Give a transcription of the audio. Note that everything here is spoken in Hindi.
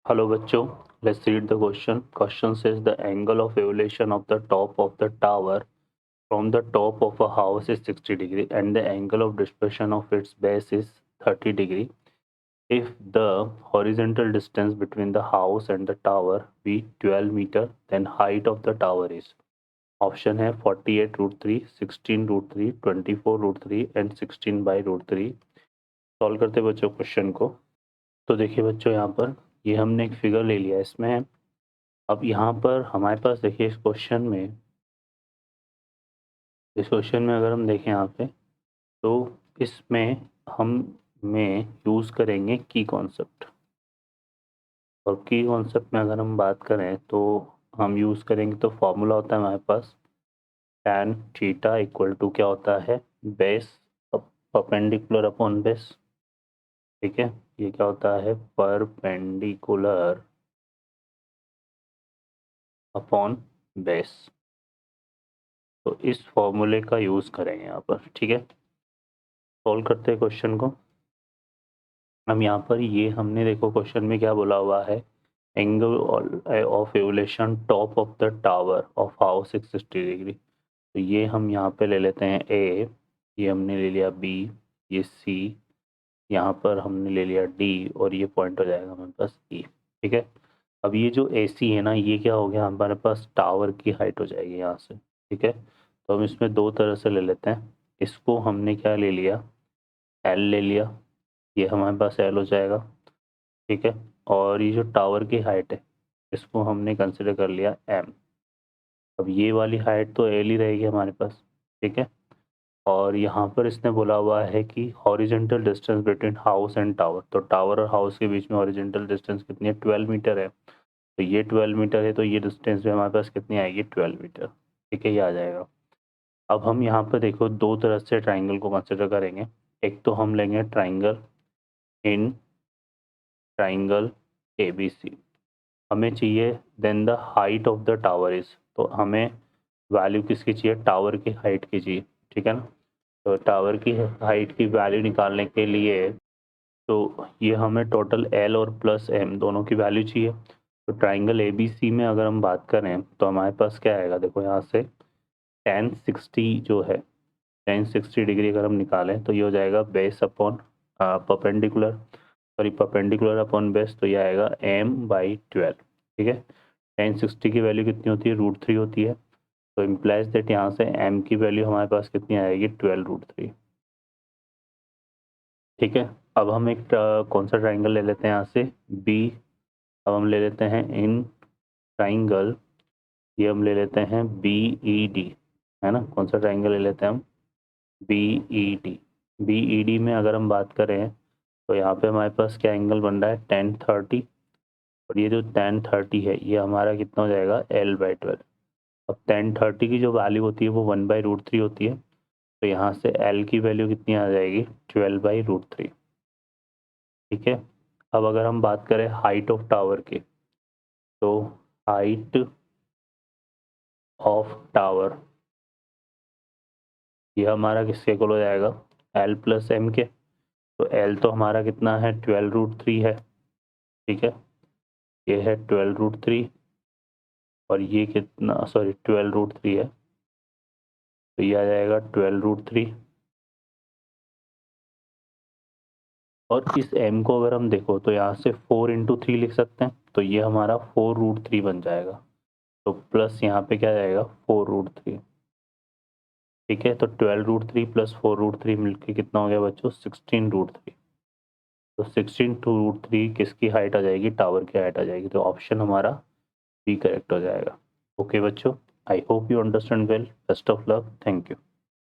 Hello बच्चों, let's read the question. Question says the angle of elevation of the top of the tower from the top of a house is 60 degree and the angle of dispersion of its base is 30 degree. If the horizontal distance between the house and the tower be 12 meter, then height of the tower is. Option है 48 root 3, 16 root 3, 24 root 3 and 16 by root 3. Solve करते बच्चों क्वेश्चन को. तो देखिए बच्चों, यहाँ पर ये हमने एक फिगर ले लिया इसमें. अब यहाँ पर हमारे पास देखिए इस क्वेश्चन में अगर हम देखें यहाँ पे, तो इसमें हम यूज़ करेंगे की कॉन्सेप्ट. और की कॉन्सेप्ट में अगर हम बात करें तो हम यूज़ करेंगे, तो फॉर्मूला होता है हमारे पास tan थीटा इक्वल टू क्या होता है, बेस परपेंडिकुलर अपॉन बेस. ठीक है, ये क्या होता है, परपेंडिकुलर अपॉन बेस. तो इस फॉर्मूले का यूज़ करेंगे यहाँ पर. ठीक है, सॉल्व करते हैं क्वेश्चन को. हम यहाँ पर ये हमने देखो क्वेश्चन में क्या बोला हुआ है, angle of evolution top of the tower of house 660 degree. तो ये हम यहाँ पे ले लेते हैं ए, ये हमने ले लिया बी, ये सी, यहाँ पर हमने ले लिया डी और ये पॉइंट हो जाएगा हमारे पास ई. ठीक है, अब ये जो ए सी है ना, ये क्या हो गया हमारे पास, टावर की हाइट हो जाएगी यहाँ से. ठीक है, तो हम इसमें दो तरह से ले लेते हैं. इसको हमने क्या ले लिया, एल ले लिया, ये हमारे पास एल हो जाएगा. ठीक है, और ये जो टावर की हाइट है इसको हमने कंसिडर कर लिया एम. अब ये वाली हाइट तो एल ही रहेगी हमारे पास. ठीक है, और यहाँ पर इसने बोला हुआ है कि horizontal distance between house and tower. तो टावर और हाउस के बीच में हॉरिजेंटल डिस्टेंस कितनी है, 12 मीटर है. तो ये 12 मीटर है, तो ये डिस्टेंस भी हमारे पास कितनी आएगी, 12 मीटर. ठीक है, ये आ जाएगा. अब हम यहाँ पर देखो दो तरह से ट्राइंगल को कंसिडर करेंगे. एक तो हम लेंगे ट्राइंगल इन ट्राइंगल ABC. हमें चाहिए then the height of the tower is. तो हमें वैल्यू किसकी चाहिए, टावर की हाइट की चाहिए. ठीक है ना, तो टावर की हाइट की वैल्यू निकालने के लिए तो ये हमें टोटल एल और प्लस एम दोनों की वैल्यू चाहिए. तो ट्राइंगल ABC में अगर हम बात करें तो हमारे पास क्या आएगा, देखो यहाँ से tan 60 जो है, tan 60 डिग्री अगर हम निकालें तो ये हो जाएगा base upon perpendicular, sorry perpendicular upon base. तो ये आएगा m/12. ठीक है, tan 60 की वैल्यू कितनी होती है, √3 होती है. तो इम्प्लाइज दैट यहाँ से m की वैल्यू हमारे पास कितनी आएगी, 12√3. ठीक है, अब हम एक कौन सा ट्राइंगल ले लेते हैं यहाँ से, B. अब हम ले लेते हैं इन ट्राइंगल, ये हम ले लेते हैं BED, है ना. कौन सा ट्राइंगल ले लेते हैं हम, BED. BED में अगर हम बात करें तो यहाँ पे हमारे पास क्या एंगल बन रहा है, tan 30. और ये जो tan 30 है ये हमारा कितना हो जाएगा, L/12. अब tan 30 की जो वैल्यू होती है वो 1/√3 होती है. तो यहाँ से L की वैल्यू कितनी आ जाएगी, 12/√3. ठीक है, अब अगर हम बात करें हाइट ऑफ टावर की, तो हाइट ऑफ टावर ये हमारा किसके इक्वल हो जाएगा, L प्लस एम के. तो L तो हमारा कितना है, 12√3 है. ठीक है, ये है 12√3 और ये कितना, सॉरी 12√3 है. तो ये आ जाएगा 12√3. और इस m को अगर हम देखो तो यहाँ से 4 × 3 लिख सकते हैं. तो ये हमारा 4√3 बन जाएगा. तो प्लस यहाँ पे क्या जाएगा, 4√3. ठीक है, तो 12√3 प्लस 4√3 मिलके कितना हो गया बच्चों, 16√3. तो 16√3 किसकी हाइट आ जाएगी, टावर की हाइट आ जाएगी. तो ऑप्शन हमारा बी करेक्ट हो जाएगा. ओके बच्चों, I hope you understand well. Best of luck, thank you.